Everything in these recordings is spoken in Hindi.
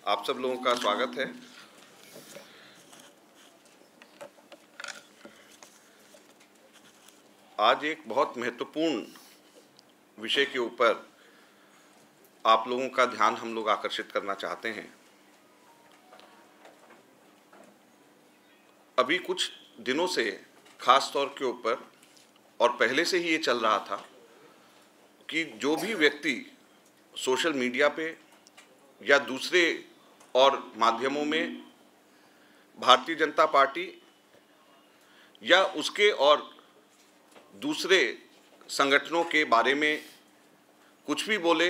आप सब लोगों का स्वागत है। आज एक बहुत महत्वपूर्ण विषय के ऊपर आप लोगों का ध्यान हम लोग आकर्षित करना चाहते हैं। अभी कुछ दिनों से खास तौर के ऊपर और पहले से ही ये चल रहा था कि जो भी व्यक्ति सोशल मीडिया पे या दूसरे और माध्यमों में भारतीय जनता पार्टी या उसके और दूसरे संगठनों के बारे में कुछ भी बोले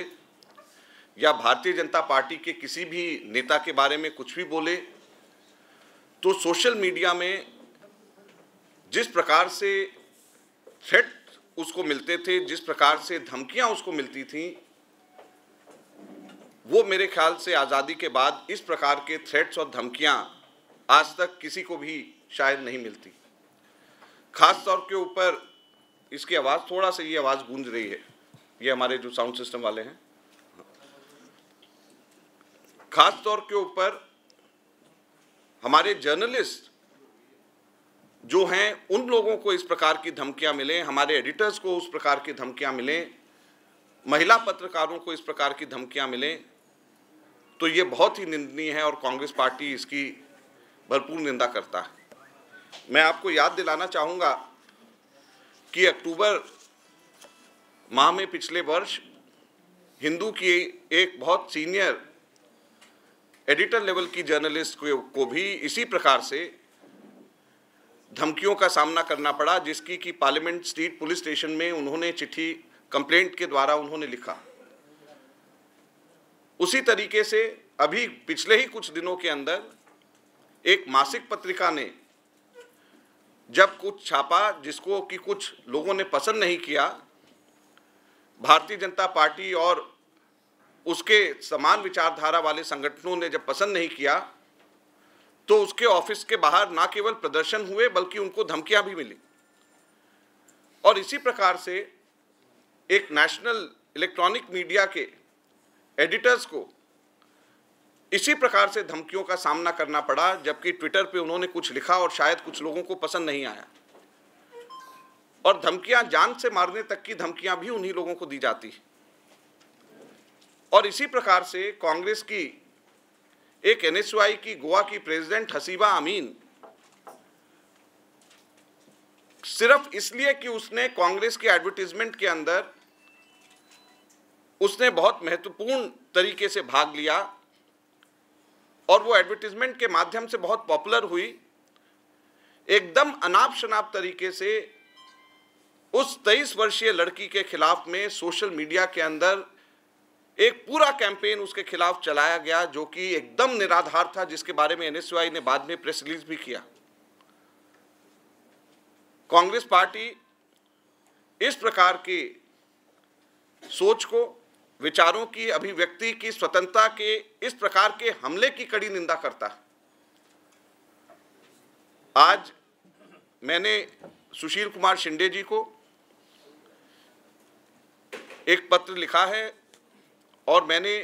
या भारतीय जनता पार्टी के किसी भी नेता के बारे में कुछ भी बोले, तो सोशल मीडिया में जिस प्रकार से थ्रेट उसको मिलते थे, जिस प्रकार से धमकियां उसको मिलती थीं, वो मेरे ख्याल से आज़ादी के बाद इस प्रकार के थ्रेट्स और धमकियां आज तक किसी को भी शायद नहीं मिलती। खास तौर के ऊपर इसकी आवाज़ थोड़ा सा ये आवाज़ गूंज रही है, ये हमारे जो साउंड सिस्टम वाले हैं, खास तौर के ऊपर हमारे जर्नलिस्ट जो हैं उन लोगों को इस प्रकार की धमकियां मिलें, हमारे एडिटर्स को उस प्रकार की धमकियां मिलें, महिला पत्रकारों को इस प्रकार की धमकियां मिलें, तो ये बहुत ही निंदनीय है और कांग्रेस पार्टी इसकी भरपूर निंदा करता है। मैं आपको याद दिलाना चाहूँगा कि अक्टूबर माह में पिछले वर्ष हिंदू की एक बहुत सीनियर एडिटर लेवल की जर्नलिस्ट को भी इसी प्रकार से धमकियों का सामना करना पड़ा, जिसकी कि पार्लियामेंट स्ट्रीट पुलिस स्टेशन में उन्होंने चिट्ठी कंप्लेंट के द्वारा उन्होंने लिखा। उसी तरीके से अभी पिछले ही कुछ दिनों के अंदर एक मासिक पत्रिका ने जब कुछ छापा जिसको कि कुछ लोगों ने पसंद नहीं किया, भारतीय जनता पार्टी और उसके समान विचारधारा वाले संगठनों ने जब पसंद नहीं किया, तो उसके ऑफिस के बाहर ना केवल प्रदर्शन हुए बल्कि उनको धमकियां भी मिली। और इसी प्रकार से एक नेशनल इलेक्ट्रॉनिक मीडिया के एडिटर्स को इसी प्रकार से धमकियों का सामना करना पड़ा, जबकि ट्विटर पे उन्होंने कुछ लिखा और शायद कुछ लोगों को पसंद नहीं आया। और धमकियां, जान से मारने तक की धमकियां भी उन्हीं लोगों को दी जाती। और इसी प्रकार से कांग्रेस की एक एनएसयूआई की गोवा की प्रेसिडेंट हसीबा अमीन, सिर्फ इसलिए कि उसने कांग्रेस के एडवर्टाइजमेंट के अंदर उसने बहुत महत्वपूर्ण तरीके से भाग लिया और वो एडवर्टाइजमेंट के माध्यम से बहुत पॉपुलर हुई, एकदम अनाप शनाप तरीके से उस 23 वर्षीय लड़की के खिलाफ में सोशल मीडिया के अंदर एक पूरा कैंपेन उसके खिलाफ चलाया गया, जो कि एकदम निराधार था, जिसके बारे में एनएसयूआई ने बाद में प्रेस रिलीज भी किया। कांग्रेस पार्टी इस प्रकार की सोच को, विचारों की अभिव्यक्ति की स्वतंत्रता के इस प्रकार के हमले की कड़ी निंदा करता है। आज मैंने सुशील कुमार शिंदे जी को एक पत्र लिखा है और मैंने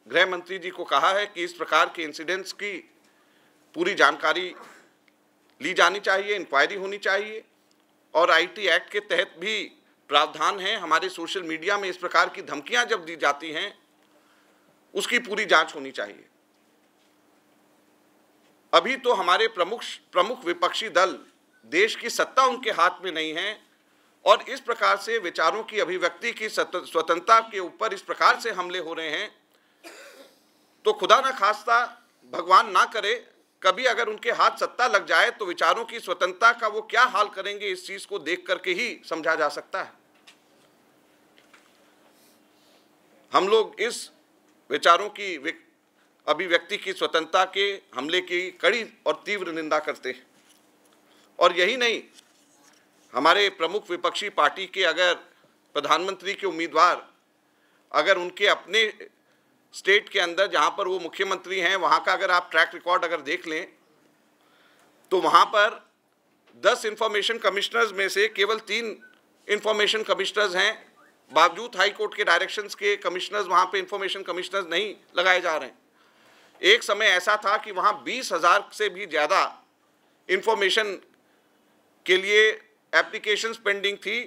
गृह मंत्री जी को कहा है कि इस प्रकार के इंसिडेंट्स की पूरी जानकारी ली जानी चाहिए, इंक्वायरी होनी चाहिए और आईटी एक्ट के तहत भी प्रावधान है, हमारे सोशल मीडिया में इस प्रकार की धमकियां जब दी जाती हैं उसकी पूरी जांच होनी चाहिए। अभी तो हमारे प्रमुख विपक्षी दल, देश की सत्ता उनके हाथ में नहीं है और इस प्रकार से विचारों की अभिव्यक्ति की स्वतंत्रता के ऊपर इस प्रकार से हमले हो रहे हैं, तो खुदा ना खास्ता, भगवान ना करे, कभी अगर उनके हाथ सत्ता लग जाए तो विचारों की स्वतंत्रता का वो क्या हाल करेंगे, इस चीज को देख करके ही समझा जा सकता है। हम लोग इस विचारों की अभिव्यक्ति की स्वतंत्रता के हमले की कड़ी और तीव्र निंदा करते हैं। और यही नहीं, हमारे प्रमुख विपक्षी पार्टी के अगर प्रधानमंत्री के उम्मीदवार, अगर उनके अपने स्टेट के अंदर जहां पर वो मुख्यमंत्री हैं, वहां का अगर आप ट्रैक रिकॉर्ड अगर देख लें, तो वहां पर 10 इंफॉर्मेशन कमिश्नर्स में से केवल 3 इंफॉर्मेशन कमिश्नर्स हैं, बावजूद हाई कोर्ट के डायरेक्शंस के कमिश्नर्स वहां पे इंफॉर्मेशन कमिश्नर्स नहीं लगाए जा रहे हैं। एक समय ऐसा था कि वहाँ 20,000 से भी ज़्यादा इंफॉर्मेशन के लिए एप्लीकेशंस पेंडिंग थी।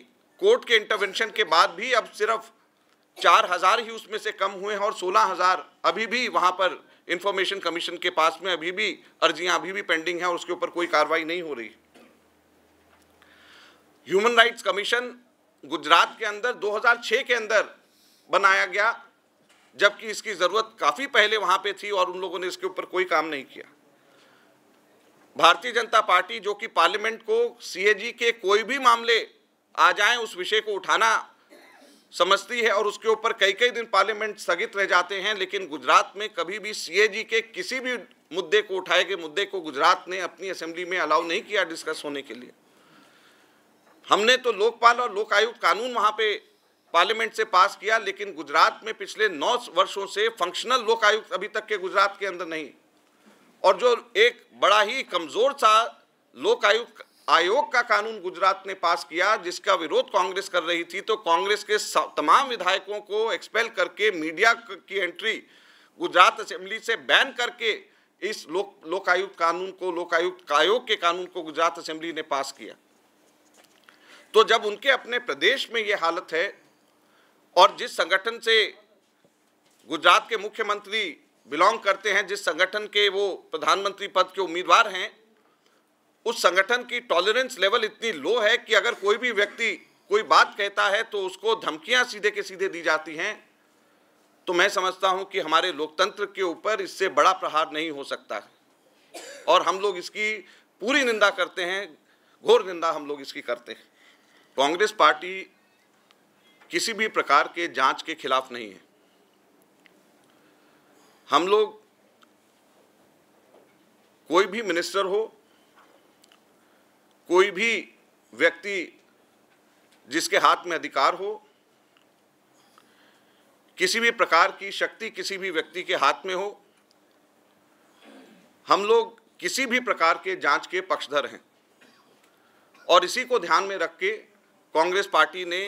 कोर्ट के इंटरवेंशन के बाद भी अब सिर्फ 4,000 ही उसमें से कम हुए हैं और 16,000 अभी भी वहाँ पर इंफॉर्मेशन कमीशन के पास में अभी भी अर्जियां अभी भी पेंडिंग हैं और उसके ऊपर कोई कार्रवाई नहीं हो रही। ह्यूमन राइट्स कमीशन गुजरात के अंदर 2006 के अंदर बनाया गया, जबकि इसकी ज़रूरत काफ़ी पहले वहाँ पे थी और उन लोगों ने इसके ऊपर कोई काम नहीं किया। भारतीय जनता पार्टी जो कि पार्लियामेंट को सीएजी के कोई भी मामले आ जाएं उस विषय को उठाना समझती है और उसके ऊपर कई कई दिन पार्लियामेंट स्थगित रह जाते हैं, लेकिन गुजरात में कभी भी सीएजी के किसी भी मुद्दे को उठाए गए मुद्दे को गुजरात ने अपनी असेंबली में अलाउ नहीं किया डिस्कस होने के लिए। हमने तो लोकपाल और लोक आयुक्त कानून वहाँ पे पार्लियामेंट से पास किया, लेकिन गुजरात में पिछले 9 वर्षों से फंक्शनल लोक आयुक्त अभी तक के गुजरात के अंदर नहीं। और जो एक बड़ा ही कमज़ोर सा लोक आयुक्त आयोग का कानून गुजरात ने पास किया, जिसका विरोध कांग्रेस कर रही थी, तो कांग्रेस के तमाम विधायकों को एक्सपेल करके मीडिया की एंट्री गुजरात असेंबली से बैन करके इस लोक आयुक्त कानून को, लोक आयुक्त आयोग के कानून को गुजरात असेंबली ने पास किया। तो जब उनके अपने प्रदेश में ये हालत है और जिस संगठन से गुजरात के मुख्यमंत्री बिलोंग करते हैं, जिस संगठन के वो प्रधानमंत्री पद के उम्मीदवार हैं, उस संगठन की टॉलरेंस लेवल इतनी लो है कि अगर कोई भी व्यक्ति कोई बात कहता है तो उसको धमकियां सीधे के सीधे दी जाती हैं। तो मैं समझता हूं कि हमारे लोकतंत्र के ऊपर इससे बड़ा प्रहार नहीं हो सकता है और हम लोग इसकी पूरी निंदा करते हैं, घोर निंदा हम लोग इसकी करते हैं। कांग्रेस पार्टी किसी भी प्रकार के जांच के खिलाफ नहीं है। हम लोग कोई भी मिनिस्टर हो, कोई भी व्यक्ति जिसके हाथ में अधिकार हो, किसी भी प्रकार की शक्ति किसी भी व्यक्ति के हाथ में हो, हम लोग किसी भी प्रकार के जांच के पक्षधर हैं। और इसी को ध्यान में रख के कांग्रेस पार्टी ने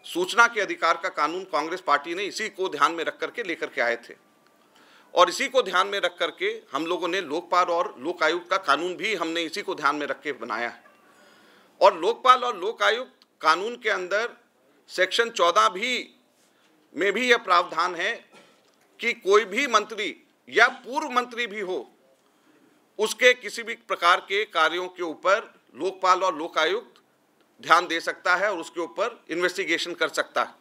सूचना के अधिकार का कानून, कांग्रेस पार्टी ने इसी को ध्यान में रख करके लेकर के आए थे और इसी को ध्यान में रख करके हम लोगों ने लोकपाल और लोक आयुक्त का कानून भी हमने इसी को ध्यान में रख के बनाया है। और लोकपाल और लोक आयुक्त कानून के अंदर सेक्शन 14 में भी यह प्रावधान है कि कोई भी मंत्री या पूर्व मंत्री भी हो, उसके किसी भी प्रकार के कार्यों के ऊपर लोकपाल और लोक आयुक्त ध्यान दे सकता है और उसके ऊपर इन्वेस्टिगेशन कर सकता है।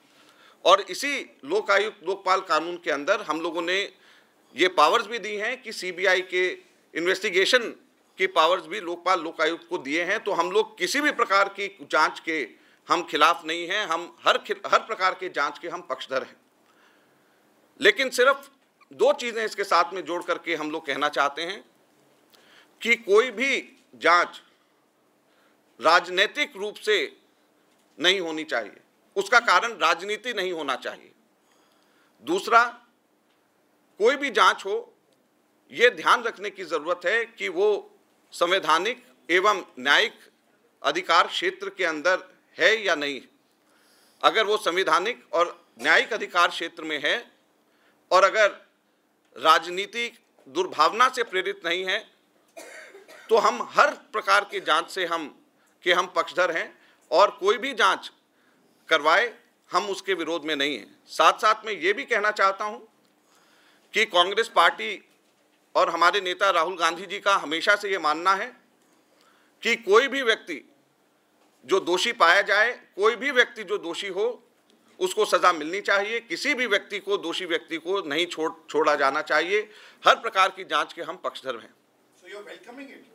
और इसी लोक आयुक्त लोकपाल कानून के अंदर हम लोगों ने ये पावर्स भी दी हैं कि सीबीआई के इन्वेस्टिगेशन की पावर्स भी लोकपाल लोक आयुक्त को दिए हैं। तो हम लोग किसी भी प्रकार की जांच के हम खिलाफ नहीं हैं, हम हर प्रकार के जांच के हम पक्षधर हैं। लेकिन सिर्फ 2 चीज़ें इसके साथ में जोड़ करके हम लोग कहना चाहते हैं कि कोई भी जांच राजनीतिक रूप से नहीं होनी चाहिए, उसका कारण राजनीति नहीं होना चाहिए। दूसरा, कोई भी जांच हो, ये ध्यान रखने की ज़रूरत है कि वो संवैधानिक एवं न्यायिक अधिकार क्षेत्र के अंदर है या नहीं। अगर वो संवैधानिक और न्यायिक अधिकार क्षेत्र में है और अगर राजनीतिक दुर्भावना से प्रेरित नहीं है, तो हम हर प्रकार की जांच से हम पक्षधर हैं और कोई भी जांच करवाए हम उसके विरोध में नहीं हैं। साथ साथ मैं ये भी कहना चाहता हूं कि कांग्रेस पार्टी और हमारे नेता राहुल गांधी जी का हमेशा से ये मानना है कि कोई भी व्यक्ति जो दोषी पाया जाए, कोई भी व्यक्ति जो दोषी हो, उसको सज़ा मिलनी चाहिए। किसी भी व्यक्ति को, दोषी व्यक्ति को नहीं छोड़ा जाना चाहिए। हर प्रकार की जांच के हम पक्षधर हैं। So you're welcoming it?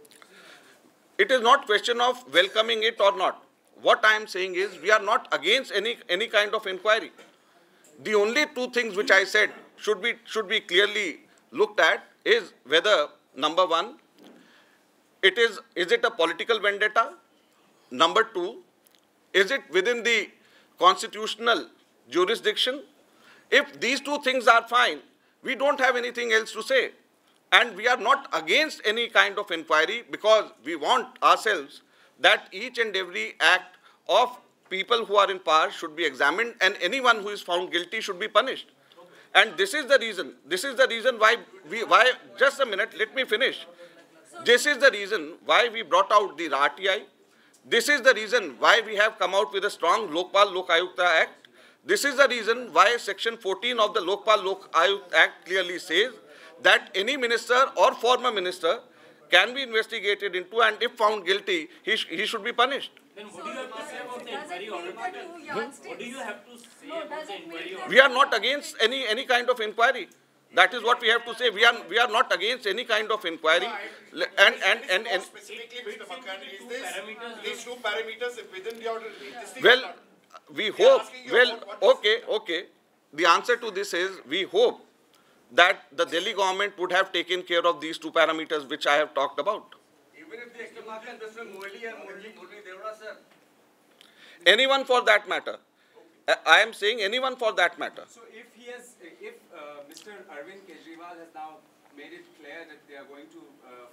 It is not question of welcoming it or not. What I am saying is we are not against any kind of inquiry. The only 2 things which I said should be clearly looked at is whether, number 1, is it a political vendetta? Number 2, is it within the constitutional jurisdiction? If these 2 things are fine, we don't have anything else to say. And we are not against any kind of inquiry, because we want ourselves that each and every act of people who are in power should be examined and anyone who is found guilty should be punished. And this is the reason why just a minute, let me finish. This is the reason why we brought out the RTI. This is the reason why we have come out with a strong Lokpal Lok Ayukta Act. This is the reason why Section 14 of the Lokpal Lok Ayukta Act clearly says that any minister or former minister can be investigated into, and if found guilty, he should be punished. Then what do you have to say about the inquiry order? What do you have to say about the inquiry order? We are not against any kind of inquiry. That is what we have to say. We are not against any kind of inquiry. And specifically, Mr. Makkan, is these two parameters within your existing? Well, we hope. Well, okay. The answer to this is we hope that the Delhi government would have taken care of these two parameters which I have talked about. Even if the Mr. Moily and Murli Devra, sir. Anyone for that matter. I am saying anyone for that matter. So if Mr. Arvind Kejriwal has now made it clear that they are going to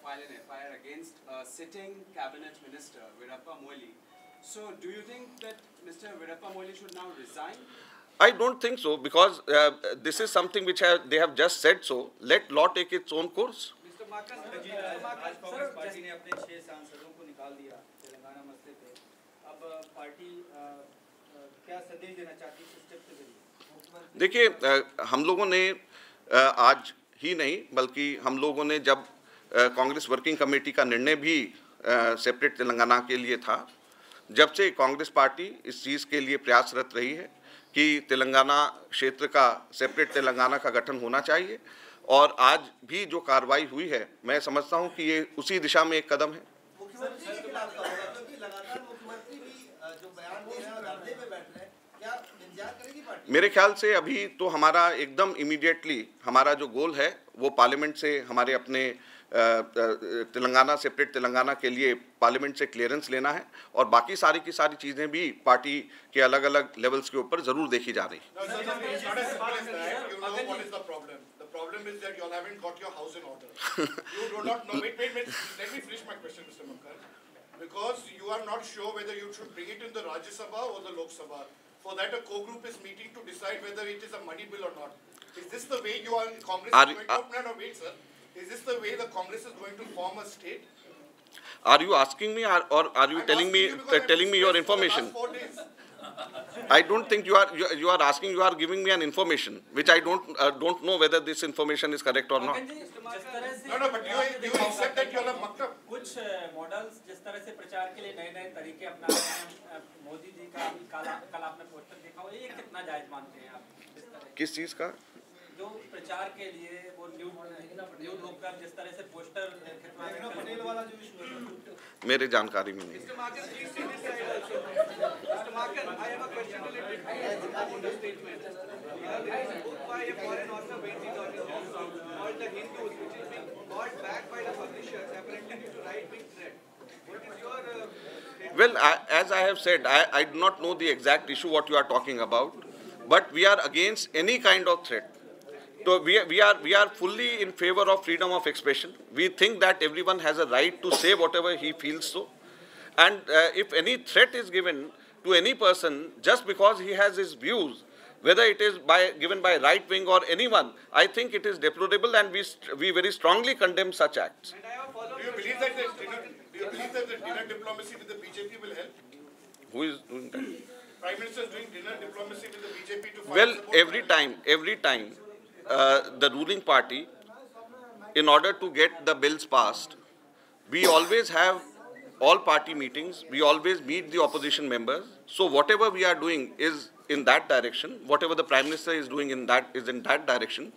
file an FIR against a sitting cabinet minister, Veerappa Moily, so do you think that Mr. Veerappa Moily should now resign? I don't think so, because this is something which they have just said so. Let law take its own course. Mr. Makkan, आज कांग्रेस पार्टी ने अपने 6 सांसदों को निकाल दिया तेलंगाना मसले पे। अब पार्टी क्या संदेश देना चाहती है इस स्टेप के जरिए? देखिए, हम लोगों ने आज ही नहीं बल्कि हम लोगों ने जब कांग्रेस वर्किंग कमेटी का निर्णय भी सेपरेट तेलंगाना के लिए था, जब से कांग्रेस पार्टी इस चीज़ के लिए प्रयासरत रही है कि तेलंगाना क्षेत्र का सेपरेट तेलंगाना का गठन होना चाहिए, और आज भी जो कार्रवाई हुई है मैं समझता हूं कि ये उसी दिशा में एक कदम है। मुख्यमंत्री के खिलाफ का होगा क्योंकि लगातार मुख्यमंत्री भी जो बयान दे रहे हैं और धरने पे बैठ रहे हैं, क्या इंतजार करेगी पार्टी? मेरे ख्याल से अभी तो हमारा एकदम इमीडिएटली हमारा जो गोल है वो पार्लियामेंट से हमारे अपने तेलंगाना सेपरेट तेलंगाना के लिए पार्लियामेंट से क्लियरेंस लेना है, और बाकी सारी की सारी चीज़ें भी पार्टी के अलग अलग लेवल्स के ऊपर ज़रूर देखी जा रही है। Problem is that you all haven't got your house in order. You do not know. Wait. Let me finish my question, Mr. Makkan. Because you are not sure whether you should bring it in the Rajya Sabha or the Lok Sabha. For that, a co-group is meeting to decide whether it is a money bill or not. Is this the way you are in Congress is going to? No, wait, sir. Is this the way the Congress is going to form a state? Are you asking me, or are you telling me your information? I don't think you are asking. You are giving me an information which I don't know whether this information is correct or not. No, but you accept that you are a maktab. कुछ मॉडल्स जिस तरह से प्रचार के लिए नए तरीके अपना रहे हैं, मोदी जी का कल आपने पोस्टर देखा हो, ये कितना जायज मानते हैं आप? किस चीज का? जो प्रचार के लिए वो न्यूड होकर जिस तरह से पोस्टर खिंचवाने वाला जो इशू है, मेरे जानकारी में नहीं। Makkan, I have a question related to the statement. There is a book by a foreign author waiting on his house called The Hindus, which is being bought back by the publishers, apparently due to right-wing threat. What is your statement? Well, as I have said, I do not know the exact issue what you are talking about, but we are against any kind of threat. So we are fully in favor of freedom of expression. We think that everyone has a right to say whatever he feels so, and if any threat is given to any person just because he has his views, whether it is given by right wing or anyone, I think it is deplorable, and we very strongly condemn such acts. Do you believe that the dinner diplomacy with the BJP will help? Who is doing that? Prime Minister is doing dinner diplomacy with the BJP to find Well, support. every time the ruling party, in order to get the bills passed, we always have all party meetings, we always meet the opposition members. So whatever we are doing is in that direction. Whatever the Prime Minister is doing in that direction.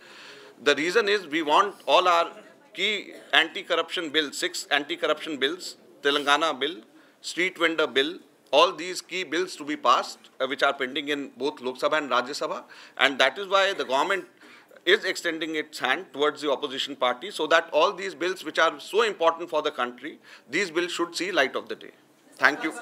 The reason is we want all our key anti-corruption bills, 6 anti-corruption bills, Telangana bill, street vendor bill, all these key bills to be passed, which are pending in both Lok Sabha and Rajya Sabha. And that is why the government is extending its hand towards the opposition party, so that all these bills which are so important for the country, these bills should see light of the day. Thank you.